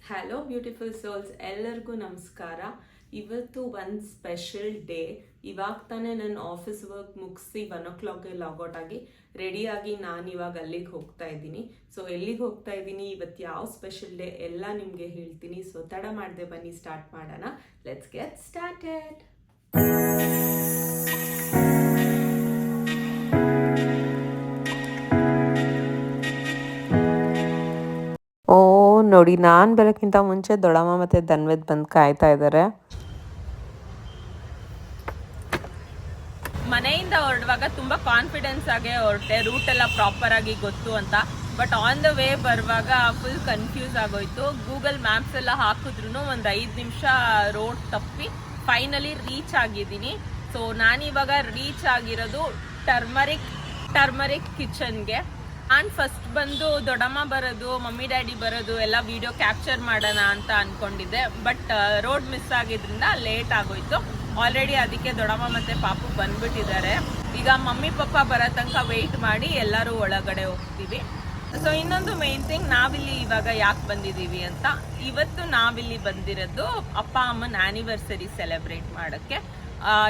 Hello beautiful souls, ಎಲ್ಲರಿಗೂ ನಮಸ್ಕಾರ. ಇವತ್ತು ಒಂದು ಸ್ಪೆಷಲ್ ಡೇ. ಇವಾಗ ತಾನೇ ನನ್ನ ಆಫೀಸ್ ವರ್ಕ್ ಮುಗಿಸಿ 1 o'clock ಲಾಗೌಟ್ ಆಗಿ ರೆಡಿಯಾಗಿ ನಾನು ಇವಾಗ ಅಲ್ಲಿಗೆ ಹೋಗ್ತಾ ಇದ್ದೀನಿ. ಸೊ ಎಲ್ಲಿಗೆ ಹೋಗ್ತಾ ಇದ್ದೀನಿ, ಇವತ್ತು ಯಾವ ಸ್ಪೆಷಲ್ ಡೇ ಎಲ್ಲ ನಿಮಗೆ ಹೇಳ್ತೀನಿ. ಸೊ ತಡ ಮಾಡದೆ ಬನ್ನಿ ಸ್ಟಾರ್ಟ್ ಮಾಡೋಣ. Let's get started. ನೋಡಿ, ನಾನು ಬರೋಕ್ಕಿಂತ ಮುಂಚೆ ದೊಡ್ಡಮ್ಮ ಮತ್ತು ಧನ್ವಿತ್ ಬಂದು ಕಾಯ್ತಾ ಇದ್ದಾರೆ. ಮನೆಯಿಂದ ಹೊರಡುವಾಗ ತುಂಬ ಕಾನ್ಫಿಡೆನ್ಸ್ ಆಗಿ ಹೊರಟೆ, ರೂಟ್ ಎಲ್ಲ ಪ್ರಾಪರ್ ಆಗಿ ಗೊತ್ತು ಅಂತ. ಬಟ್ ಆನ್ ದ ವೇ ಬರುವಾಗ ಫುಲ್ ಕನ್ಫ್ಯೂಸ್ ಆಗೋಯ್ತು. ಗೂಗಲ್ ಮ್ಯಾಪ್ಸ್ ಎಲ್ಲ ಹಾಕಿದ್ರು ಒಂದು 5 ನಿಮಿಷ ರೋಡ್ ತಪ್ಪಿ ಫೈನಲಿ ರೀಚ್ ಆಗಿದ್ದೀನಿ. ಸೊ ನಾನಿವಾಗ ರೀಚ್ ಆಗಿರೋದು ಟರ್ಮರಿಕ್ ಕಿಚನ್ಗೆ. ನಾನು ಫಸ್ಟ್ ಬಂದು ದೊಡ್ಡಮ್ಮ ಬರೋದು, ಮಮ್ಮಿ ಡ್ಯಾಡಿ ಬರೋದು ಎಲ್ಲ ವಿಡಿಯೋ ಕ್ಯಾಪ್ಚರ್ ಮಾಡೋಣ ಅಂತ ಅಂದ್ಕೊಂಡಿದ್ದೆ. ಬಟ್ ರೋಡ್ ಮಿಸ್ ಆಗಿದ್ರಿಂದ ಲೇಟ್ ಆಗೋಯ್ತು. ಆಲ್ರೆಡಿ ಅದಕ್ಕೆ ದೊಡ್ಡಮ್ಮ ಮತ್ತು ಪಾಪು ಬಂದ್ಬಿಟ್ಟಿದ್ದಾರೆ. ಈಗ ಮಮ್ಮಿ ಪಪ್ಪ ಬರೋ ತನಕ ವೆಯ್ಟ್ ಮಾಡಿ ಎಲ್ಲರೂ ಒಳಗಡೆ ಹೋಗ್ತೀವಿ. ಸೊ ಇನ್ನೊಂದು ಮೇನ್ ಥಿಂಗ್, ನಾವಿಲ್ಲಿ ಇವಾಗ ಯಾಕೆ ಬಂದಿದ್ದೀವಿ ಅಂತ. ಇವತ್ತು ನಾವಿಲ್ಲಿ ಬಂದಿರೋದು ಅಪ್ಪ ಅಮ್ಮನ ಆ್ಯನಿವರ್ಸರಿ ಸೆಲೆಬ್ರೇಟ್ ಮಾಡೋಕ್ಕೆ.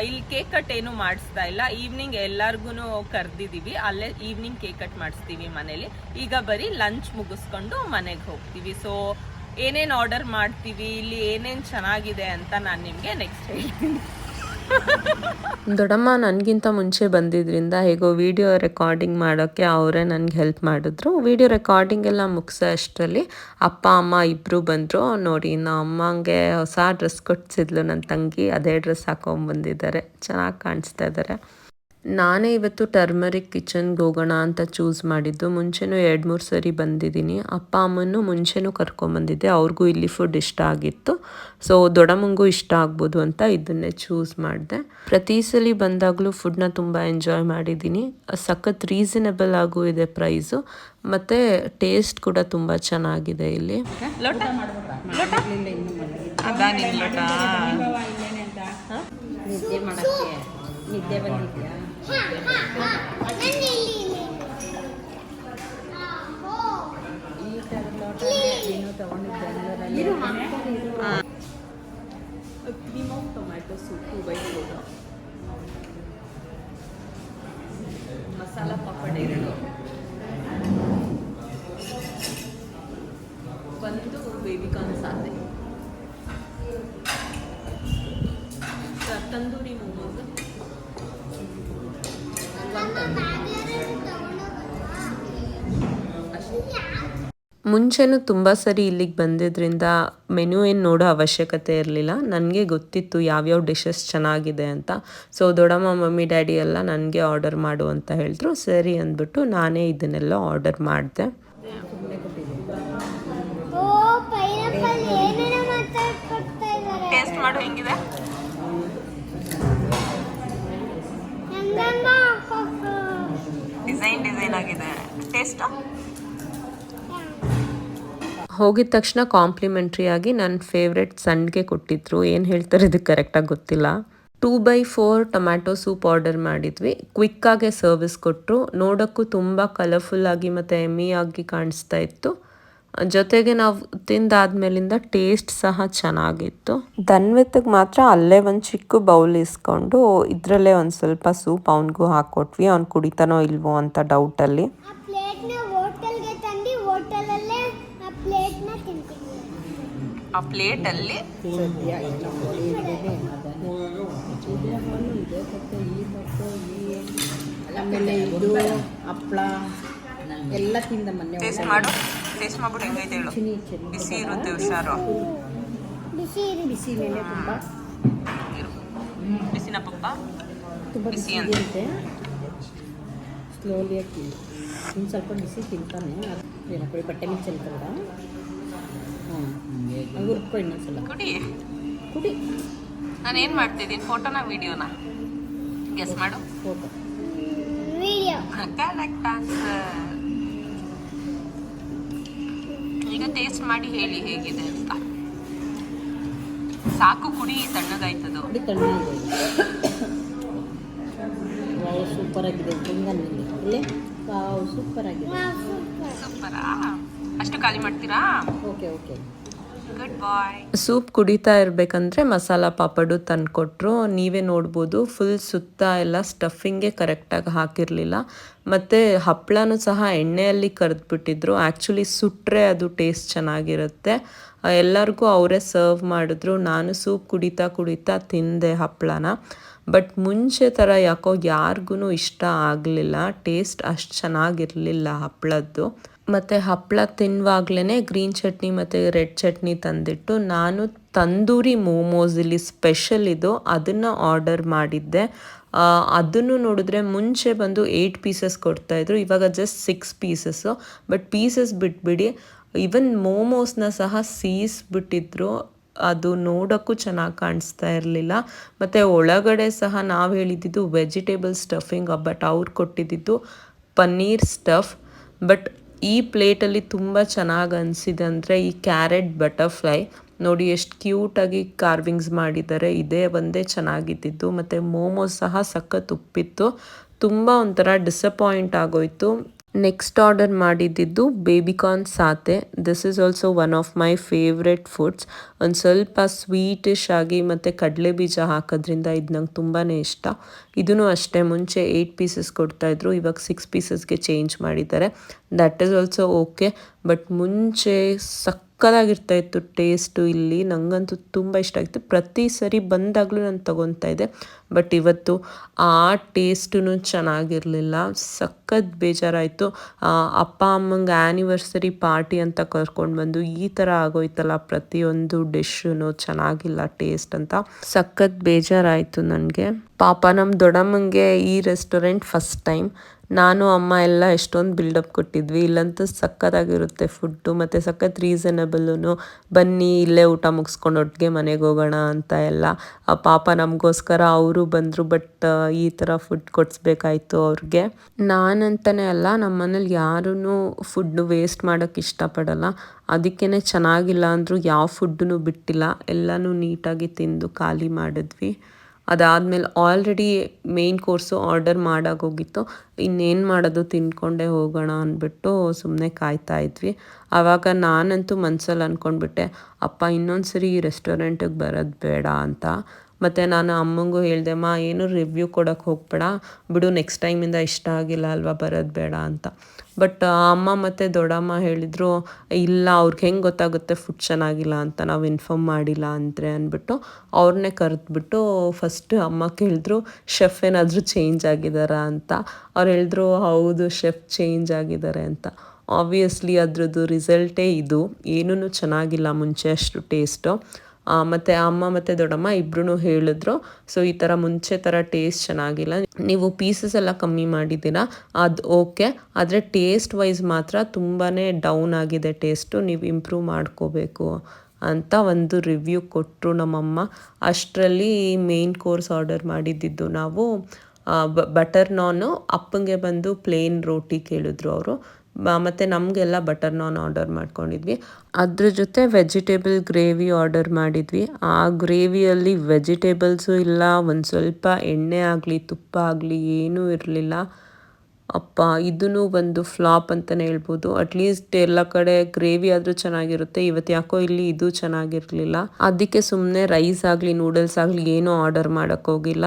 ಇಲ್ಲಿ ಕೇಕ್ ಕಟ್ ಏನು ಮಾಡಿಸ್ತಾ ಇಲ್ಲ. ಈವ್ನಿಂಗ್ ಎಲ್ಲರಿಗೂ ಕರೆದಿದ್ದೀವಿ, ಅಲ್ಲೇ ಈವ್ನಿಂಗ್ ಕೇಕ್ ಕಟ್ ಮಾಡಿಸ್ತೀವಿ ಮನೇಲಿ. ಈಗ ಬರೀ ಲಂಚ್ ಮುಗಿಸ್ಕೊಂಡು ಮನೆಗೆ ಹೋಗ್ತೀವಿ. ಸೊ ಏನೇನು ಆರ್ಡರ್ ಮಾಡ್ತೀವಿ, ಇಲ್ಲಿ ಏನೇನು ಚೆನ್ನಾಗಿದೆ ಅಂತ ನಾನು ನಿಮಗೆ ನೆಕ್ಸ್ಟ್ ಹೇಳ್ತೀನಿ. ದೊಡ್ಡಮ್ಮ ನನಗಿಂತ ಮುಂಚೆ ಬಂದಿದ್ದರಿಂದ ಹೇಗೋ ವಿಡಿಯೋ ರೆಕಾರ್ಡಿಂಗ್ ಮಾಡೋಕ್ಕೆ ಅವರೇ ನನಗೆ ಹೆಲ್ಪ್ ಮಾಡಿದ್ರು. ವಿಡಿಯೋ ರೆಕಾರ್ಡಿಂಗ್ ಎಲ್ಲ ಮುಗಿಸೋ ಅಷ್ಟರಲ್ಲಿ ಅಪ್ಪ ಅಮ್ಮ ಇಬ್ಬರು ಬಂದರು. ನೋಡಿ, ನಮ್ಮ ಅಮ್ಮಂಗೆ ಹೊಸ ಡ್ರೆಸ್ ಕೊಡಿಸಿದ್ಲು ನನ್ನ ತಂಗಿ. ಅದೇ ಡ್ರೆಸ್ ಹಾಕೊಂಡ್ಬಂದಿದ್ದಾರೆ, ಚೆನ್ನಾಗಿ ಕಾಣಿಸ್ತಾ ಇದ್ದಾರೆ. ನಾನೇ ಇವತ್ತು ಟರ್ಮರಿಕ್ ಕಿಚನ್ಗೆ ಹೋಗೋಣ ಅಂತ ಚೂಸ್ ಮಾಡಿದ್ದು. ಮುಂಚೆನೂ 2-3 ಸರಿ ಬಂದಿದ್ದೀನಿ. ಅಪ್ಪ ಅಮ್ಮನೂ ಮುಂಚೆನೂ ಕರ್ಕೊಂಬಂದಿದ್ದೆ, ಅವ್ರಿಗೂ ಇಲ್ಲಿ ಫುಡ್ ಇಷ್ಟ ಆಗಿತ್ತು. ಸೊ ದೊಡ್ಡಮ್ಮಂಗೂ ಇಷ್ಟ ಆಗ್ಬೋದು ಅಂತ ಇದನ್ನೇ ಚೂಸ್ ಮಾಡಿದೆ. ಪ್ರತಿ ಸಲ ಬಂದಾಗಲೂ ಫುಡ್ನ ತುಂಬ ಎಂಜಾಯ್ ಮಾಡಿದ್ದೀನಿ. ಸಖತ್ ರೀಸನಬಲ್ ಆಗೂ ಇದೆ ಪ್ರೈಸು, ಮತ್ತು ಟೇಸ್ಟ್ ಕೂಡ ತುಂಬ ಚೆನ್ನಾಗಿದೆ ಇಲ್ಲಿ. ನಿದ್ದೆ ಬಂದಿದ್ಯಾ? ಈ ಥರದ ಲೋಟ ನೀನು ತಗೊಂಡಿದ್ದೆ. Cream of tomato soup 2/4, masala papad 2, ಒಂದು ಬೇಬಿಕಾರ್ನ್ ಸಾತೆ, ತಂದೂರಿ ಮೊಮೋಸ್, ಮುಂಚೆನೂ ತುಂಬ ಸರಿ ಇಲ್ಲಿಗೆ ಬಂದಿದ್ದರಿಂದ ಮೆನು ಏನು ನೋಡೋ ಅವಶ್ಯಕತೆ ಇರಲಿಲ್ಲ. ನನಗೆ ಗೊತ್ತಿತ್ತು ಯಾವ್ಯಾವ ಡಿಶಸ್ ಚೆನ್ನಾಗಿದೆ ಅಂತ. ಸೊ ದೊಡ್ಡಮ್ಮ ಮಮ್ಮಿ ಡ್ಯಾಡಿ ಎಲ್ಲ ನನಗೆ ಆರ್ಡರ್ ಮಾಡು ಅಂತ ಹೇಳಿದ್ರು. ಸರಿ ಅಂದ್ಬಿಟ್ಟು ನಾನೇ ಇದನ್ನೆಲ್ಲ ಆರ್ಡರ್ ಮಾಡಿದೆ. ಟೇಸ್ಟ್ ಮಾಡು, ಹೆಂಗಿದೆ? ಡಿಸೈನ್ ಆಗಿದೆ. ಟೇಸ್ಟ್ ಹೋಗಿದ ತಕ್ಷಣ ಕಾಂಪ್ಲಿಮೆಂಟ್ರಿ ಆಗಿ ನನ್ನ ಫೇವ್ರೆಟ್ ಸಂಡಿಗೆ ಕೊಟ್ಟಿದ್ರು. ಏನು ಹೇಳ್ತಾರೆ ಇದಕ್ಕೆ ಕರೆಕ್ಟಾಗಿ ಗೊತ್ತಿಲ್ಲ. 2/4 ಟೊಮ್ಯಾಟೊ ಸೂಪ್ ಆರ್ಡರ್ ಮಾಡಿದ್ವಿ. ಕ್ವಿಕ್ಕಾಗೆ ಸರ್ವಿಸ್ ಕೊಟ್ಟರು. ನೋಡೋಕ್ಕೂ ತುಂಬ ಕಲರ್ಫುಲ್ಲಾಗಿ ಮತ್ತು ಎಮ್ಮಿಯಾಗಿ ಕಾಣಿಸ್ತಾ ಇತ್ತು. ಜೊತೆಗೆ ನಾವು ತಿಂದಾದ್ಮೇಲಿಂದ ಟೇಸ್ಟ್ ಸಹ ಚೆನ್ನಾಗಿತ್ತು. ಧನ್ವಿತ್ಗೆ ಮಾತ್ರ ಅಲ್ಲೇ ಒಂದು ಚಿಕ್ಕ ಬೌಲ್ ಇಸ್ಕೊಂಡು ಇದರಲ್ಲೇ ಒಂದು ಸ್ವಲ್ಪ ಸೂಪ್ ಅವನಿಗೂ ಹಾಕ್ಕೊಟ್ವಿ. ಅವ್ನು ಕುಡಿತಾನೋ ಇಲ್ವೋ ಅಂತ ಡೌಟಲ್ಲಿ. ಆ ಪ್ಲೇಟಲ್ಲಿ ಆಮೇಲೆ ಇದು ಹಪ್ಪಳ ಎಲ್ಲ ತಿಂದ ಮೊನ್ನೆ. ಟೇಸ್ಟ್ ಮಾಡು, ಟೇಸ್ಟ್ ಮಾಡ್ಬಿಟ್ಟು ಹೆಂಗೈತೆ ಹೇಳು. ಬಿಸಿ ಇರುತ್ತೆ, ಹುಷಾರು. ಬಿಸಿ ಮೇಲೆ ತುಂಬ ಬಿಸಿನ ಪಪ್ಪ, ತುಂಬ ಬಿಸಿ ಇರುತ್ತೆ. ಸ್ಲೋಲಿ ಹಾಕಿ ಇನ್ನು ಸ್ವಲ್ಪ ಬಿಸಿ ತಿಂತಾನೆ. ಏನಪ್ಪ ಬಟ್ಟೆ ಮಿಂಚಲ್ ಕಡ ಹುರ್ಕೊ ಇನ್ನೊಂದ್ಸಲ ಕುಡಿ. ನಾನು ಏನು ಮಾಡ್ತಿದ್ದೀನಿ, ಫೋಟೋನ ವಿಡಿಯೋನ ಗೆಸ್ ಮಾಡು. Photo video. Correct answer. ಈಗ ಟೇಸ್ಟ್ ಮಾಡಿ ಹೇಳಿ ಹೇಗಿದೆ ಅಂತ. ಸಾಕು, ಕುಡಿ, ತಣ್ಣಗಾಯ್ತದು. ಸೂಪರ್ ಆಗಿದೆ. ಸೂಪರ್ ಆಗಿದೆ. ಸೂಪರಾ? ಅಷ್ಟು ಖಾಲಿ ಮಾಡ್ತೀರಾ? ಓಕೆ. ಸೂಪ್ ಕುಡಿತಾ ಇರಬೇಕಂದ್ರೆ ಮಸಾಲ ಪಾಪಡು ತಂದುಕೊಟ್ರು. ನೀವೇ ನೋಡ್ಬೋದು ಫುಲ್ ಸುತ್ತ ಎಲ್ಲ ಸ್ಟಫಿಂಗೇ ಕರೆಕ್ಟಾಗಿ ಹಾಕಿರಲಿಲ್ಲ. ಮತ್ತು ಹಪ್ಪಳನೂ ಸಹ ಎಣ್ಣೆಯಲ್ಲಿ ಕರೆದ್ಬಿಟ್ಟಿದ್ರು. ಆ್ಯಕ್ಚುಲಿ ಸುಟ್ಟರೆ ಅದು ಟೇಸ್ಟ್ ಚೆನ್ನಾಗಿರುತ್ತೆ. ಎಲ್ಲರಿಗೂ ಅವರೇ ಸರ್ವ್ ಮಾಡಿದ್ರು. ನಾನು ಸೂಪ್ ಕುಡಿತಾ ಕುಡಿತಾ ತಿಂದೆ ಹಪ್ಪಳನ. ಬಟ್ ಮುಂಚೆ ಥರ ಯಾಕೋ ಯಾರಿಗೂ ಇಷ್ಟ ಆಗಲಿಲ್ಲ. ಟೇಸ್ಟ್ ಅಷ್ಟು ಚೆನ್ನಾಗಿರಲಿಲ್ಲ ಹಪ್ಪಳದ್ದು. ಮತ್ತು ಹಪ್ಪಳ ತಿನ್ನುವಾಗ್ಲೇ ಗ್ರೀನ್ ಚಟ್ನಿ ಮತ್ತು ರೆಡ್ ಚಟ್ನಿ ತಂದಿಟ್ಟು ನಾನು ತಂದೂರಿ ಮೋಮೋಸ್ ಇಲ್ಲಿ ಸ್ಪೆಷಲ್ ಇದು ಅದನ್ನು ಆರ್ಡರ್ ಮಾಡಿದ್ದೆ. ಅದನ್ನು ನೋಡಿದ್ರೆ ಮುಂಚೆ ಬಂದು 8 ಪೀಸಸ್ ಕೊಡ್ತಾಯಿದ್ರು, ಇವಾಗ ಜಸ್ಟ್ 6 ಪೀಸಸ್ಸು. ಬಟ್ ಪೀಸಸ್ ಬಿಟ್ಬಿಡಿ, ಈವನ್ ಮೋಮೋಸ್ನ ಸಹ ಸೀಸ್ಬಿಟ್ಟಿದ್ರು. ಅದು ನೋಡೋಕ್ಕೂ ಚೆನ್ನಾಗಿ ಕಾಣಿಸ್ತಾ ಇರಲಿಲ್ಲ. ಮತ್ತು ಒಳಗಡೆ ಸಹ ನಾವು ಹೇಳಿದ್ದು ವೆಜಿಟೇಬಲ್ ಸ್ಟಫಿಂಗ್, ಬಟ್ ಅವ್ರು ಕೊಟ್ಟಿದ್ದು ಪನ್ನೀರ್ ಸ್ಟಫ್. ಬಟ್ ಈ ಪ್ಲೇಟಲ್ಲಿ ತುಂಬ ಚೆನ್ನಾಗಿ ಅನಿಸಿದೆ ಅಂದರೆ ಈ ಕ್ಯಾರೆಟ್ ಬಟರ್ಫ್ಲೈ ನೋಡಿ ಎಷ್ಟು ಕ್ಯೂಟಾಗಿ ಕಾರ್ವಿಂಗ್ಸ್ ಮಾಡಿದ್ದಾರೆ. ಇದೇ ಒಂದೇ ಚೆನ್ನಾಗಿದ್ದಿದ್ದು. ಮತ್ತು ಮೋಮೋಸ್ ಸಹ ಸಖತ್ ಉಪ್ಪಿತ್ತು. ತುಂಬ ಒಂಥರ ಡಿಸಪಾಯಿಂಟ್ ಆಗೋಯಿತು. ನೆಕ್ಸ್ಟ್ ಆರ್ಡರ್ ಮಾಡಿದ್ದು baby corn satay. This is also one of my favourite foods. ಒಂದು ಸ್ವಲ್ಪ ಸ್ವೀಟಿಶ್ ಆಗಿ ಮತ್ತು ಕಡಲೆ ಬೀಜ ಹಾಕೋದ್ರಿಂದ ಇದು ನಂಗೆ ತುಂಬಾ ಇಷ್ಟ. ಇದೂ ಅಷ್ಟೇ ಮುಂಚೆ 8 ಪೀಸಸ್ ಕೊಡ್ತಾಯಿದ್ರು, ಇವಾಗ 6 ಪೀಸಸ್ಗೆ ಚೇಂಜ್ ಮಾಡಿದ್ದಾರೆ. That is also okay. But ಮುಂಚೆ ಸಕ್ಕತ್ತಾಗಿರ್ತಾಯಿತ್ತು ಟೇಸ್ಟು. ಇಲ್ಲಿ ನನಗಂತೂ ತುಂಬ ಇಷ್ಟ ಆಗಿತ್ತು. ಪ್ರತಿ ಸರಿ ಬಂದಾಗಲೂ ನಾನು ತೊಗೊತಾ ಇದ್ದೆ. ಬಟ್ ಇವತ್ತು ಆ ಟೇಸ್ಟೂ ಚೆನ್ನಾಗಿರಲಿಲ್ಲ. ಸಖತ್ ಬೇಜಾರಾಯಿತು. ಅಪ್ಪ ಅಮ್ಮಂಗೆ ಆ್ಯನಿವರ್ಸರಿ ಪಾರ್ಟಿ ಅಂತ ಕರ್ಕೊಂಡು ಬಂದು ಈ ಥರ ಆಗೋಯ್ತಲ್ಲ, ಪ್ರತಿಯೊಂದು ಡಿಶ್ಶೂ ಚೆನ್ನಾಗಿಲ್ಲ ಟೇಸ್ಟ್ ಅಂತ ಸಖತ್ ಬೇಜಾರಾಯಿತು ನನಗೆ. ಪಾಪ ನಮ್ಮ ದೊಡ್ಡಮ್ಮಂಗೆ ಈ ರೆಸ್ಟೋರೆಂಟ್ ಫಸ್ಟ್ ಟೈಮ್. ನಾನು ಅಮ್ಮ ಎಲ್ಲ ಎಷ್ಟೊಂದು ಬಿಲ್ಡಪ್ ಕೊಟ್ಟಿದ್ವಿ. ಇಲ್ಲಂತೂ ಸಖತ್ತಾಗಿರುತ್ತೆ ಫುಡ್ಡು ಮತ್ತು ಸಖತ್ ರೀಸನಬಲ್ಲೂ. ಬನ್ನಿ ಇಲ್ಲೇ ಊಟ ಮುಗಿಸ್ಕೊಂಡು ಒಟ್ಟಿಗೆ ಮನೆಗೆ ಹೋಗೋಣ ಅಂತ ಎಲ್ಲ. ಪಾಪ ನಮಗೋಸ್ಕರ ಅವರು ಬಂದರು. ಬಟ್ ಈ ಥರ ಫುಡ್ ಕೊಡಿಸ್ಬೇಕಾಯ್ತು ಅವ್ರಿಗೆ. ನಾನಂತಲೇ ಅಲ್ಲ, ನಮ್ಮ ಮನೇಲಿ ಯಾರೂ ಫುಡ್ಡು ವೇಸ್ಟ್ ಮಾಡೋಕ್ಕೆ ಇಷ್ಟಪಡಲ್ಲ. ಅದಕ್ಕೇ ಚೆನ್ನಾಗಿಲ್ಲ ಅಂದರೂ ಯಾವ ಫುಡ್ಡೂ ಬಿಟ್ಟಿಲ್ಲ, ಎಲ್ಲನೂ ನೀಟಾಗಿ ತಿಂದು ಖಾಲಿ ಮಾಡಿದ್ವಿ. ಅದಾದಮೇಲೆ ಆಲ್ರೆಡಿ ಮೇಯ್ನ್ ಕೋರ್ಸು ಆರ್ಡರ್ ಮಾಡಾಗೋಗಿತ್ತು. ಇನ್ನೇನು ಮಾಡೋದು, ತಿನ್ಕೊಂಡೇ ಹೋಗೋಣ ಅಂದ್ಬಿಟ್ಟು ಸುಮ್ಮನೆ ಕಾಯ್ತಾ ಇದ್ವಿ. ಆವಾಗ ನಾನಂತೂ ಮನಸ್ಸಲ್ಲಿ ಅಂದ್ಕೊಂಡ್ಬಿಟ್ಟೆ, ಅಪ್ಪ ಇನ್ನೊಂದು ಸರಿ ಈ ರೆಸ್ಟೋರೆಂಟಿಗೆ ಬರೋದು ಬೇಡ ಅಂತ. ಮತ್ತು ನಾನು ಅಮ್ಮಂಗೂ ಹೇಳಿದೆ, ಅಮ್ಮ ಏನು ರಿವ್ಯೂ ಕೊಡೋಕ್ಕೆ ಹೋಗಬೇಡ ಬಿಡು, ನೆಕ್ಸ್ಟ್ ಟೈಮಿಂದ ಇಷ್ಟ ಆಗಿಲ್ಲ ಅಲ್ವಾ ಬರೋದು ಬೇಡ ಅಂತ. ಬಟ್ ಅಮ್ಮ ಮತ್ತು ದೊಡ್ಡಮ್ಮ ಹೇಳಿದರು, ಇಲ್ಲ ಅವ್ರಿಗೆ ಹೆಂಗೆ ಗೊತ್ತಾಗುತ್ತೆ ಫುಡ್ ಚೆನ್ನಾಗಿಲ್ಲ ಅಂತ, ನಾವು ಇನ್ಫಾರ್ಮ್ ಮಾಡಿಲ್ಲ ಅಂದರೆ ಅಂದ್ಬಿಟ್ಟು ಅವ್ರನ್ನೇ ಕರೆದ್ಬಿಟ್ಟು ಫಸ್ಟ್ ಅಮ್ಮ ಕೇಳಿದ್ರು ಶೆಫ್ ಏನಾದರೂ ಚೇಂಜ್ ಆಗಿದ್ದಾರಾ ಅಂತ. ಅವ್ರು ಹೇಳಿದ್ರು ಹೌದು ಶೆಫ್ ಚೇಂಜ್ ಆಗಿದ್ದಾರೆ ಅಂತ. ಆಬ್ವಿಯಸ್ಲಿ ಅದ್ರದ್ದು ರಿಸಲ್ಟೇ ಇದು. ಏನೂ ಚೆನ್ನಾಗಿಲ್ಲ ಮುಂಚೆ ಅಷ್ಟು ಟೇಸ್ಟು. ಮತ್ತು ಅಮ್ಮ ಮತ್ತು ದೊಡ್ಡಮ್ಮ ಇಬ್ಬರೂ ಹೇಳಿದ್ರು, ಸೊ ಈ ಥರ ಮುಂಚೆ ಥರ ಟೇಸ್ಟ್ ಚೆನ್ನಾಗಿಲ್ಲ, ನೀವು ಪೀಸಸ್ ಎಲ್ಲ ಕಮ್ಮಿ ಮಾಡಿದ್ದೀರಾ ಅದು ಓಕೆ, ಆದರೆ ಟೇಸ್ಟ್ ವೈಸ್ ಮಾತ್ರ ತುಂಬಾ ಡೌನ್ ಆಗಿದೆ ಟೇಸ್ಟು, ನೀವು ಇಂಪ್ರೂವ್ ಮಾಡ್ಕೋಬೇಕು ಅಂತ ಒಂದು ರಿವ್ಯೂ ಕೊಟ್ಟರು ನಮ್ಮಮ್ಮ. ಅಷ್ಟರಲ್ಲಿ ಮೇಯ್ನ್ ಕೋರ್ಸ್ ಆರ್ಡರ್ ಮಾಡಿದ್ದಿದ್ದು ನಾವು ಬಟರ್ ನಾನು. ಅಪ್ಪಂಗೆ ಬಂದು ಪ್ಲೇನ್ ರೋಟಿ ಕೇಳಿದ್ರು ಅವರು. ಮತ್ತು ನಮಗೆಲ್ಲ ಬಟರ್ ನಾನ್ ಆರ್ಡರ್ ಮಾಡ್ಕೊಂಡಿದ್ವಿ. ಅದ್ರ ಜೊತೆ ವೆಜಿಟೇಬಲ್ ಗ್ರೇವಿ ಆರ್ಡರ್ ಮಾಡಿದ್ವಿ. ಆ ಗ್ರೇವಿಯಲ್ಲಿ ವೆಜಿಟೇಬಲ್ಸು ಇಲ್ಲ, ಒಂದು ಸ್ವಲ್ಪ ಎಣ್ಣೆ ಆಗಲಿ ತುಪ್ಪ ಆಗಲಿ ಏನೂ ಇರಲಿಲ್ಲ. ಅಪ್ಪ ಇದೂ ಒಂದು ಫ್ಲಾಪ್ ಅಂತಲೇ ಹೇಳ್ಬೋದು. ಅಟ್ಲೀಸ್ಟ್ ಎಲ್ಲ ಕಡೆ ಗ್ರೇವಿ ಆದರೂ ಚೆನ್ನಾಗಿರುತ್ತೆ, ಇವತ್ತು ಯಾಕೋ ಇಲ್ಲಿ ಇದು ಚೆನ್ನಾಗಿರಲಿಲ್ಲ. ಅದಕ್ಕೆ ಸುಮ್ಮನೆ ರೈಸ್ ಆಗಲಿ ನೂಡಲ್ಸ್ ಆಗಲಿ ಏನೂ ಆರ್ಡರ್ ಮಾಡೋಕ್ಕೋಗಿಲ್ಲ.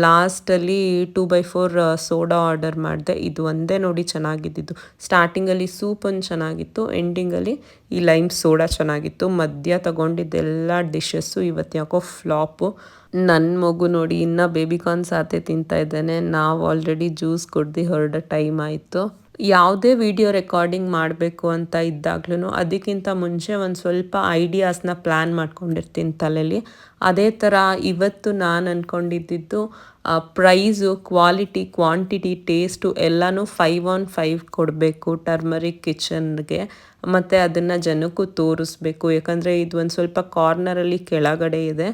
ಲಾಸ್ಟಲ್ಲಿ 2x4 ಸೋಡಾ ಆರ್ಡರ್ ಮಾಡಿದೆ. ಇದು ಒಂದೇ ನೋಡಿ ಚೆನ್ನಾಗಿದ್ದಿದ್ದು. ಸ್ಟಾರ್ಟಿಂಗಲ್ಲಿ ಸೂಪ್ ಒಂದು ಚೆನ್ನಾಗಿತ್ತು, ಎಂಡಿಂಗಲ್ಲಿ ಈ ಲೈಮ್ ಸೋಡಾ ಚೆನ್ನಾಗಿತ್ತು. ಮಧ್ಯ ತಗೊಂಡಿದ್ದೆಲ್ಲ ಡಿಶಸ್ಸು ಇವತ್ತು ಯಾಕೋ ಫ್ಲಾಪು. ನನ್ನ ಮಗು ನೋಡಿ ಇನ್ನೂ ಬೇಬಿಕಾರ್ನ್ ಸಾತೆ ತಿಂತಾ ಇದ್ದಾನೆ. ನಾವು ಆಲ್ರೆಡಿ ಜ್ಯೂಸ್ ಕುಡ್ದು ಹೊರಡೋ ಟೈಮ್ ಆಯಿತು. ಯಾವುದೇ ವಿಡಿಯೋ ರೆಕಾರ್ಡಿಂಗ್ ಮಾಡಬೇಕು ಅಂತ ಇದ್ದಾಗ್ಲೂ ಅದಕ್ಕಿಂತ ಮುಂಚೆ ಒಂದು ಸ್ವಲ್ಪ ಐಡಿಯಾಸ್ನ ಪ್ಲ್ಯಾನ್ ಮಾಡ್ಕೊಂಡಿರ್ತೀನಿ ತಲೆಯಲ್ಲಿ. ಅದೇ ಥರ ಇವತ್ತು ನಾನು ಅಂದ್ಕೊಂಡಿದ್ದು ಪ್ರೈಸು, ಕ್ವಾಲಿಟಿ, ಕ್ವಾಂಟಿಟಿ, ಟೇಸ್ಟು ಎಲ್ಲನೂ 5/5 ಕೊಡಬೇಕು ಟರ್ಮರಿಕ್ ಕಿಚನ್ಗೆ. ಮತ್ತು ಅದನ್ನು ಜನಕ್ಕೂ ತೋರಿಸ್ಬೇಕು. ಯಾಕಂದರೆ ಇದು ಒಂದು ಸ್ವಲ್ಪ ಕಾರ್ನರಲ್ಲಿ ಕೆಳಗಡೆ ಇದೆ,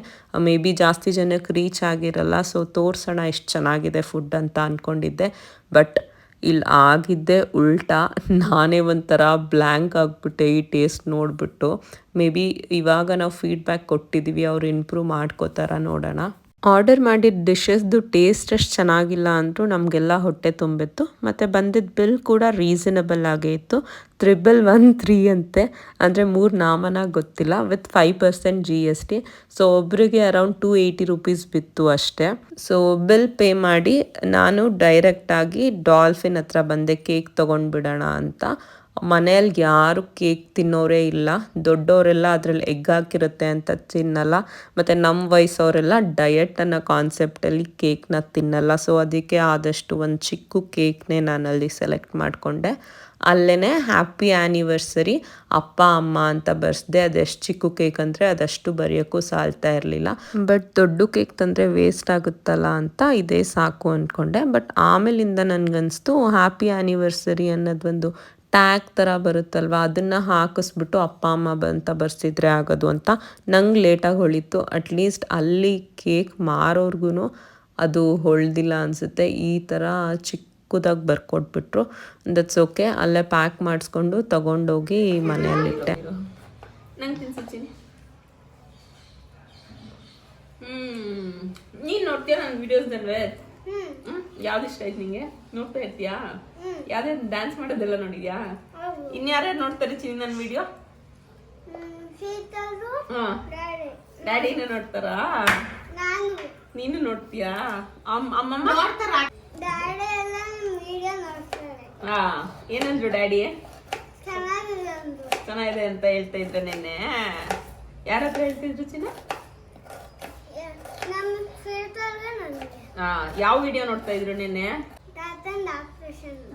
ಮೇ ಬಿ ಜಾಸ್ತಿ ಜನಕ್ಕೆ ರೀಚ್ ಆಗಿರಲ್ಲ. ಸೊ ತೋರಿಸೋಣ ಎಷ್ಟು ಚೆನ್ನಾಗಿದೆ ಫುಡ್ ಅಂತ ಅಂದ್ಕೊಂಡಿದ್ದೆ. ಬಟ್ ಇಲ್ಲಿ ಆಗಿದ್ದೆ ಉಲ್ಟಾ. ನಾನೇ ಒಂಥರ ಬ್ಲ್ಯಾಂಕ್ ಆಗಿಬಿಟ್ಟೆ ಈ ಟೇಸ್ಟ್ ನೋಡಿಬಿಟ್ಟು. ಮೇ ಬಿ ಇವಾಗ ನಾವು ಫೀಡ್ಬ್ಯಾಕ್ ಕೊಟ್ಟಿದ್ದೀವಿ, ಅವ್ರು ಇಂಪ್ರೂವ್ ಮಾಡ್ಕೋತಾರ ನೋಡೋಣ. ಆರ್ಡರ್ ಮಾಡಿದ ಡಿಶಸ್ದು ಟೇಸ್ಟ್ ಅಷ್ಟು ಚೆನ್ನಾಗಿಲ್ಲ ಅಂದರೂ ನಮಗೆಲ್ಲ ಹೊಟ್ಟೆ ತುಂಬಿತ್ತು. ಮತ್ತು ಬಂದಿದ್ದ ಬಿಲ್ ಕೂಡ ರೀಸನಬಲ್ ಆಗೇ ಇತ್ತು. 1113 ಅಂತೆ, ಅಂದರೆ 3 ನಾಮನ ಗೊತ್ತಿಲ್ಲ, ವಿತ್ 5% GST. ಸೊ ಒಬ್ಬರಿಗೆ ಅರೌಂಡ್ 280 ರುಪೀಸ್ ಬಿತ್ತು ಅಷ್ಟೇ. ಸೊ ಬಿಲ್ ಪೇ ಮಾಡಿ ನಾನು ಡೈರೆಕ್ಟಾಗಿ ಡಾಲ್ಫಿನ್ ಹತ್ರ ಬಂದೆ ಕೇಕ್ ತೊಗೊಂಡ್ಬಿಡೋಣ ಅಂತ. ಮನೆಯಲ್ಲಿ ಯಾರು ಕೇಕ್ ತಿನ್ನೋರೇ ಇಲ್ಲ, ದೊಡ್ಡವರೆಲ್ಲ ಅದರಲ್ಲಿ ಎಗ್ ಹಾಕಿರುತ್ತೆ ಅಂತ ತಿನ್ನಲ್ಲ, ಮತ್ತು ನಮ್ಮ ವಯಸ್ಸವರೆಲ್ಲ ಡಯಟ್ ಅನ್ನೋ ಕಾನ್ಸೆಪ್ಟಲ್ಲಿ ಕೇಕ್ನ ತಿನ್ನಲ್ಲ. ಸೊ ಅದಕ್ಕೆ ಆದಷ್ಟು ಒಂದು ಚಿಕ್ಕ ಕೇಕ್ನೇ ನಾನಲ್ಲಿ ಸೆಲೆಕ್ಟ್ ಮಾಡಿಕೊಂಡೆ. ಅಲ್ಲೇ ಹ್ಯಾಪಿ ಆ್ಯನಿವರ್ಸರಿ ಅಪ್ಪ ಅಮ್ಮ ಅಂತ ಬರ್ಸ್ದೆ. ಅದೆಷ್ಟು ಚಿಕ್ಕ ಕೇಕ್ ಅಂದರೆ ಅದಷ್ಟು ಬರೆಯೋಕ್ಕೂ ಸಾಲ್ತಾ ಇರಲಿಲ್ಲ. ಬಟ್ ದೊಡ್ಡ ಕೇಕ್ ತಂದರೆ ವೇಸ್ಟ್ ಆಗುತ್ತಲ್ಲ ಅಂತ ಇದೇ ಸಾಕು ಅಂದ್ಕೊಂಡೆ. ಬಟ್ ಆಮೇಲಿಂದ ನನಗನ್ನಿಸ್ತು ಹ್ಯಾಪಿ ಆ್ಯನಿವರ್ಸರಿ ಅನ್ನೋದೊಂದು ಟ್ಯಾಗ್ ಥರ ಬರುತ್ತಲ್ವ, ಅದನ್ನು ಹಾಕಿಸ್ಬಿಟ್ಟು ಅಪ್ಪ ಅಮ್ಮ ಅಂತ ಬರ್ಸಿದ್ರೆ ಆಗೋದು ಅಂತ. ನಂಗೆ ಲೇಟಾಗಿ ಹೊಳಿತು. ಅಟ್ಲೀಸ್ಟ್ ಅಲ್ಲಿ ಕೇಕ್ ಮಾರೋರ್ಗು ಅದು ಹೊಳ್ದಿಲ್ಲ ಅನಿಸುತ್ತೆ. ಈ ಥರ ಚಿಕ್ಕದಾಗಿ ಬರ್ಕೊಟ್ಬಿಟ್ರು. That's okay. ಅಲ್ಲೇ ಪ್ಯಾಕ್ ಮಾಡಿಸ್ಕೊಂಡು ತೊಗೊಂಡೋಗಿ ಮನೆಯಲ್ಲಿಟ್ಟೆ. ನಂಗೆ ತಿನ್ಸಿದ್ದೀನಿ. ನೀನು ನೋಡ್ತೀಯ ನನ್ನ ವಿಡಿಯೋಸ್ದಲ್ವೇ? ಯಾವ್ದು ಇಷ್ಟ ಆಯ್ತು ನಿಂಗೆ? ನೋಡ್ತಾ ಇರ್ತೀಯಾ? ಯಾವ್ದಾದ್ರು ಡ್ಯಾನ್ಸ್ ಮಾಡೋದೆಲ್ಲ ನೋಡಿದ್ಯಾ? ಇನ್ಯಾರ್ಯಾರು ನೋಡ್ತಾರೆ ಚಿನ್ನಿ ನನ್ನ ವಿಡಿಯೋ? ಡ್ಯಾಡಿನ ನೋಡ್ತಾರಾ? ನೀನು ನೋಡ್ತೀಯಾ? ಅಮ್ಮಮ್ಮ ಏನಂದ್ರು ಡ್ಯಾಡಿ? ಚೆನ್ನಾಗಿದೆ ಅಂತ ಹೇಳ್ತಾ ಇದ್ದೆ ನೆನ್ನೆ. ಯಾರ ಹತ್ರ ಹೇಳ್ತಿದ್ರು ಚಿನ್ನ? ಯಾವ ವಿಡಿಯೋ ನೋಡ್ತಾ ಇದ್ರು ನಿನ್ನೆ?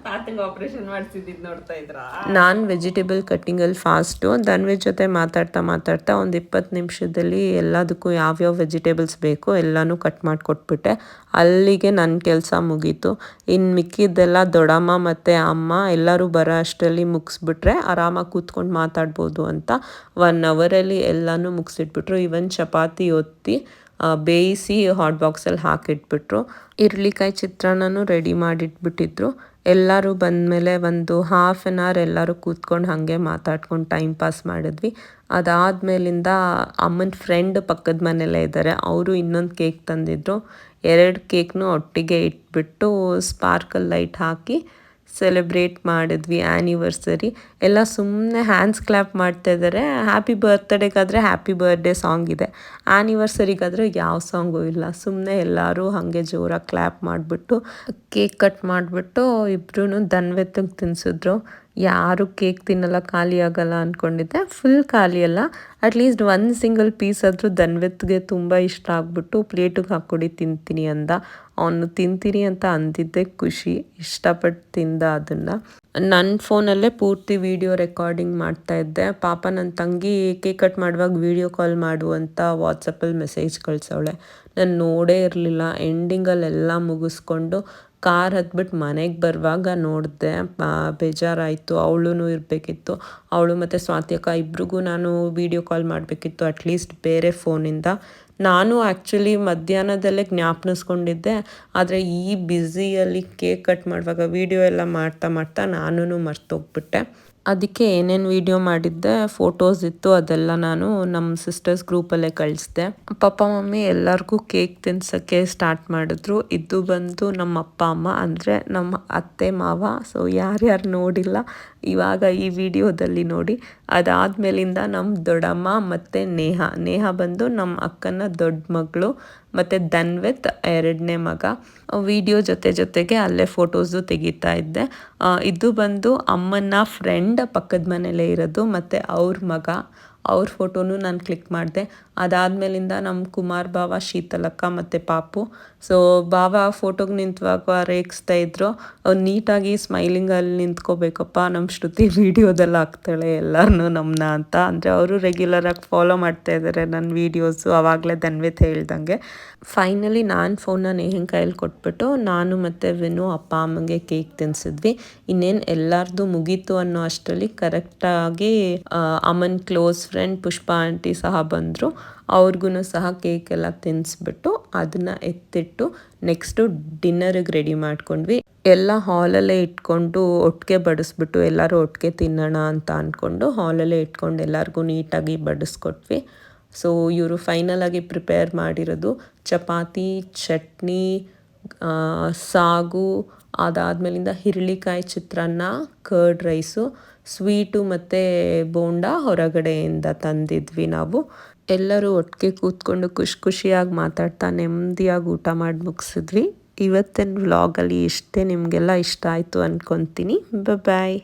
ತಾತಂಗ ಆಪರೇಷನ್ ಮಾಡಿಸಿದ್ದು ನೋಡ್ತಾ ಇದ್ರಾ? ನಾನು ವೆಜಿಟೇಬಲ್ ಕಟ್ಟಿಂಗಲ್ಲಿ ಫಾಸ್ಟು. ಧನ್ವಿಜ್ ಜೊತೆ ಮಾತಾಡ್ತಾ ಒಂದು 20 ನಿಮಿಷದಲ್ಲಿ ಎಲ್ಲದಕ್ಕೂ ಯಾವ್ಯಾವ ವೆಜಿಟೇಬಲ್ಸ್ ಬೇಕೋ ಎಲ್ಲನೂ ಕಟ್ ಮಾಡಿ ಕೊಟ್ಬಿಟ್ಟೆ. ಅಲ್ಲಿಗೆ ನನ್ನ ಕೆಲಸ ಮುಗೀತು. ಇನ್ನು ಮಿಕ್ಕಿದ್ದೆಲ್ಲ ದೊಡ್ಡಮ್ಮ ಮತ್ತು ಅಮ್ಮ ಎಲ್ಲರೂ ಬರೋ ಅಷ್ಟರಲ್ಲಿ ಮುಗಿಸ್ಬಿಟ್ರೆ ಆರಾಮಾಗಿ ಕೂತ್ಕೊಂಡು ಮಾತಾಡ್ಬೋದು ಅಂತ 1 ಅವರಲ್ಲಿ ಎಲ್ಲನೂ ಮುಗಿಸಿಟ್ಬಿಟ್ರು. ಇವನ್ ಚಪಾತಿ ಒತ್ತಿ ಬೇಯಿಸಿ ಹಾಟ್ ಬಾಕ್ಸಲ್ಲಿ ಹಾಕಿಟ್ಬಿಟ್ರು. ಇರ್ಲಿಕಾಯಿ ಚಿತ್ರಾನ್ನನೂ ರೆಡಿ ಮಾಡಿಟ್ಬಿಟ್ಟಿದ್ರು. ಎಲ್ಲರೂ ಬಂದಮೇಲೆ ಒಂದು ಹಾಫ್ ಆನ್ ಅವರ್ ಎಲ್ಲರೂ ಕೂತ್ಕೊಂಡು ಹಾಗೆ ಮಾತಾಡ್ಕೊಂಡು ಟೈಮ್ ಪಾಸ್ ಮಾಡಿದ್ವಿ. ಅದಾದಮೇಲಿಂದ ಅಮ್ಮನ ಫ್ರೆಂಡ್ ಪಕ್ಕದ ಮನೆಯಲ್ಲೇ ಇದ್ದಾರೆ, ಅವರು ಇನ್ನೊಂದು ಕೇಕ್ ತಂದಿದ್ರು. 2 ಕೇಕ್ನೂ ಒಟ್ಟಿಗೆ ಇಟ್ಬಿಟ್ಟು ಸ್ಪಾರ್ಕಲ್ ಲೈಟ್ ಹಾಕಿ ಸೆಲೆಬ್ರೇಟ್ ಮಾಡಿದ್ವಿ ಆ್ಯನಿವರ್ಸರಿ. ಎಲ್ಲ ಸುಮ್ಮನೆ ಹ್ಯಾಂಡ್ಸ್ ಕ್ಲ್ಯಾಪ್ ಮಾಡ್ತಾ ಇದ್ದಾರೆ. ಹ್ಯಾಪಿ ಬರ್ತ್ಡೇಗಾದರೆ ಹ್ಯಾಪಿ ಬರ್ಡೇ ಸಾಂಗ್ ಇದೆ, ಆ್ಯನಿವರ್ಸರಿಗಾದರೆ ಯಾವ ಸಾಂಗೂ ಇಲ್ಲ. ಸುಮ್ಮನೆ ಎಲ್ಲರೂ ಹಾಗೆ ಜೋರಾಗಿ ಕ್ಲ್ಯಾಪ್ ಮಾಡಿಬಿಟ್ಟು ಕೇಕ್ ಕಟ್ ಮಾಡಿಬಿಟ್ಟು ಇಬ್ಬರೂ ಧನ್ವೆತ್ತಿಗೆ ತಿನ್ನಿಸಿದ್ರು. ಯಾರು ಕೇಕ್ ತಿನ್ನಲ್ಲ, ಖಾಲಿ ಆಗಲ್ಲ ಅಂದ್ಕೊಂಡಿದ್ದೆ. ಫುಲ್ ಖಾಲಿ ಅಲ್ಲ, ಅಟ್ಲೀಸ್ಟ್ 1 ಸಿಂಗಲ್ ಪೀಸ್ ಆದರೂ ಧನ್ವೆತ್ಗೆ ತುಂಬ ಇಷ್ಟ ಆಗ್ಬಿಟ್ಟು ಪ್ಲೇಟಿಗೆ ಹಾಕ್ಕೊಡಿ ತಿಂತೀನಿ ಅಂದ. ಅವನು ತಿಂತೀನಿ ಅಂತ ಅಂದಿದ್ದೆ ಖುಷಿ, ಇಷ್ಟಪಟ್ಟು ತಿಂದ ಅದನ್ನು. ನನ್ನ ಫೋನಲ್ಲೇ ಪೂರ್ತಿ ವಿಡಿಯೋ ರೆಕಾರ್ಡಿಂಗ್ ಮಾಡ್ತಾಯಿದ್ದೆ. ಪಾಪ ನನ್ನ ತಂಗಿ ಕೇಕ್ ಕಟ್ ಮಾಡುವಾಗ ವಿಡಿಯೋ ಕಾಲ್ ಮಾಡು ಅಂತ ವಾಟ್ಸಪ್ಪಲ್ಲಿ ಮೆಸೇಜ್ ಕಳ್ಸವಳೆ. ನಾನು ನೋಡೇ ಇರಲಿಲ್ಲ. ಎಂಡಿಂಗಲ್ಲೆಲ್ಲ ಮುಗಿಸ್ಕೊಂಡು ಕಾರ್ ಹತ್ಬಿಟ್ಟು ಮನೆಗೆ ಬರುವಾಗ ನೋಡಿದೆ. ಬೇಜಾರಾಯಿತು. ಅವಳು ಇರಬೇಕಿತ್ತು. ಅವಳು ಮತ್ತು ಸ್ವಾತಿ ಅಕ್ಕ ಇಬ್ರಿಗೂ ನಾನು ವಿಡಿಯೋ ಕಾಲ್ ಮಾಡಬೇಕಿತ್ತು, ಅಟ್ಲೀಸ್ಟ್ ಬೇರೆ ಫೋನಿಂದ. ನಾನು ಆ್ಯಕ್ಚುಲಿ ಮಧ್ಯಾಹ್ನದಲ್ಲೇ ಜ್ಞಾಪನಿಸ್ಕೊಂಡಿದ್ದೆ, ಆದರೆ ಈ ಬ್ಯುಸಿಯಲ್ಲಿ ಕೇಕ್ ಕಟ್ ಮಾಡುವಾಗ ವಿಡಿಯೋ ಎಲ್ಲ ಮಾಡ್ತಾ ನಾನು ಮರ್ತೋಗ್ಬಿಟ್ಟೆ. ಅದಕ್ಕೆ ಏನೇನು ವಿಡಿಯೋ ಮಾಡಿದ್ದೆ, ಫೋಟೋಸ್ ಇತ್ತು, ಅದೆಲ್ಲ ನಾನು ನಮ್ಮ ಸಿಸ್ಟರ್ಸ್ ಗ್ರೂಪಲ್ಲೇ ಕಳಿಸ್ದೆ. ಪಪ್ಪ ಮಮ್ಮಿ ಎಲ್ಲರಿಗೂ ಕೇಕ್ ತಿನ್ಸೋಕ್ಕೆ ಸ್ಟಾರ್ಟ್ ಮಾಡಿದ್ರು. ಇದು ಬಂದು ನಮ್ಮ ಅಪ್ಪ ಅಮ್ಮ, ಅಂದರೆ ನಮ್ಮ ಅತ್ತೆ ಮಾವ. ಸೊ ಯಾರ್ಯಾರು ನೋಡಿಲ್ಲ ಇವಾಗ ಈ ವಿಡಿಯೋದಲ್ಲಿ ನೋಡಿ. ಅದಾದಮೇಲಿಂದ ನಮ್ಮ ದೊಡ್ಡಮ್ಮ ಮತ್ತು ನೇಹ ಬಂದು ನಮ್ಮ ಅಕ್ಕನ ದೊಡ್ಡ ಮಗಳು, ಮತ್ತು ಧನ್ವಿತ್ 2ನೇ ಮಗ. ವಿಡಿಯೋ ಜೊತೆಗೆ ಅಲ್ಲೇ ಫೋಟೋಸು ತೆಗಿತಾ ಇದ್ದೆ. ಇದು ಬಂದು ಅಮ್ಮನ ಫ್ರೆಂಡ್ ಪಕ್ಕದ ಮನೇಲೇ ಇರೋದು, ಮತ್ತು ಅವ್ರ ಮಗ. ಅವ್ರ ಫೋಟೋನು ನಾನು ಕ್ಲಿಕ್ ಮಾಡಿದೆ. ಅದಾದಮೇಲಿಂದ ನಮ್ಮ ಕುಮಾರ್ ಭಾವ, ಶೀತಲಕ್ಕ ಮತ್ತು ಪಾಪು. ಸೊ ಭಾವ ಫೋಟೋಗೆ ನಿಂತವಾಗ ರೇಗಿಸ್ತಾ ಇದ್ರು, ನೀಟಾಗಿ ಸ್ಮೈಲಿಂಗಲ್ಲಿ ನಿಂತ್ಕೋಬೇಕಪ್ಪ, ನಮ್ಮ ಶ್ರುತಿ ವೀಡಿಯೋದೆಲ್ಲ ಹಾಕ್ತಾಳೆ ಎಲ್ಲರನ್ನೂ ನಮ್ಮನ್ನ ಅಂತ. ಅಂದರೆ ಅವರು ರೆಗ್ಯುಲರಾಗಿ ಫಾಲೋ ಮಾಡ್ತಾ ಇದ್ದಾರೆ ನನ್ನ ವೀಡಿಯೋಸು. ಆವಾಗಲೇ ಧನ್ವಿತ್ ಹೇಳ್ದಂಗೆ. ಫೈನಲಿ ನಾನು ಫೋನ್ನ ನೇಹನ್ ಕೈಯಲ್ಲಿ ಕೊಟ್ಬಿಟ್ಟು ನಾನು ಮತ್ತು ವಿನು ಅಪ್ಪ ಅಮ್ಮಂಗೆ ಕೇಕ್ ತಿನ್ನಿಸಿದ್ವಿ. ಇನ್ನೇನು ಎಲ್ಲರದು ಮುಗೀತು ಅನ್ನೋ ಅಷ್ಟರಲ್ಲಿ ಕರೆಕ್ಟಾಗಿ ಅಮ್ಮನ ಕ್ಲೋಸ್ ಫ್ರೆಂಡ್ ಪುಷ್ಪ ಆಂಟಿ ಸಹ ಬಂದರು. ಅವ್ರಿಗೂ ಸಹ ಕೇಕ್ ಎಲ್ಲ ತಿನ್ನಿಸ್ಬಿಟ್ಟು ಅದನ್ನು ಎತ್ತಿಟ್ಟು ನೆಕ್ಸ್ಟು ಡಿನ್ನರಿಗೆ ರೆಡಿ ಮಾಡ್ಕೊಂಡ್ವಿ. ಎಲ್ಲ ಹಾಲಲ್ಲೇ ಇಟ್ಕೊಂಡು ಒಟ್ಟಿಗೆ ಬಡಿಸ್ಬಿಟ್ಟು ಎಲ್ಲರೂ ಒಟ್ಟಿಗೆ ತಿನ್ನೋಣ ಅಂತ ಅಂದ್ಕೊಂಡು ಹಾಲಲ್ಲೇ ಇಟ್ಕೊಂಡು ಎಲ್ಲರಿಗೂ ನೀಟಾಗಿ ಬಡಿಸ್ಕೊಟ್ವಿ. ಸೊ ಇವರು ಫೈನಲ್ ಆಗಿ ಪ್ರಿಪೇರ್ ಮಾಡಿರೋದು ಚಪಾತಿ, ಚಟ್ನಿ, ಸಾಗು, ಅದಾದಮೇಲಿಂದ ಹಿರಳಿಕಾಯಿ ಚಿತ್ರಾನ್ನ, ಕರ್ಡ್ ರೈಸು, ಸ್ವೀಟು ಮತ್ತು ಬೋಂಡ ಹೊರಗಡೆಯಿಂದ ತಂದಿದ್ವಿ ನಾವು. ಎಲ್ಲರೂ ಒಟ್ಟಿಗೆ ಕೂತ್ಕೊಂಡು ಖುಷಿಯಾಗಿ ಮಾತಾಡ್ತಾ ನೆಮ್ಮದಿಯಾಗಿ ಊಟ ಮಾಡಿ ಮುಗಿಸಿದ್ವಿ. ಇವತ್ತಿನ ವ್ಲಾಗಲ್ಲಿ ಇಷ್ಟೇ. ನಿಮಗೆಲ್ಲ ಇಷ್ಟ ಆಯಿತು ಅಂದ್ಕೊತೀನಿ. ಬಾಯ್.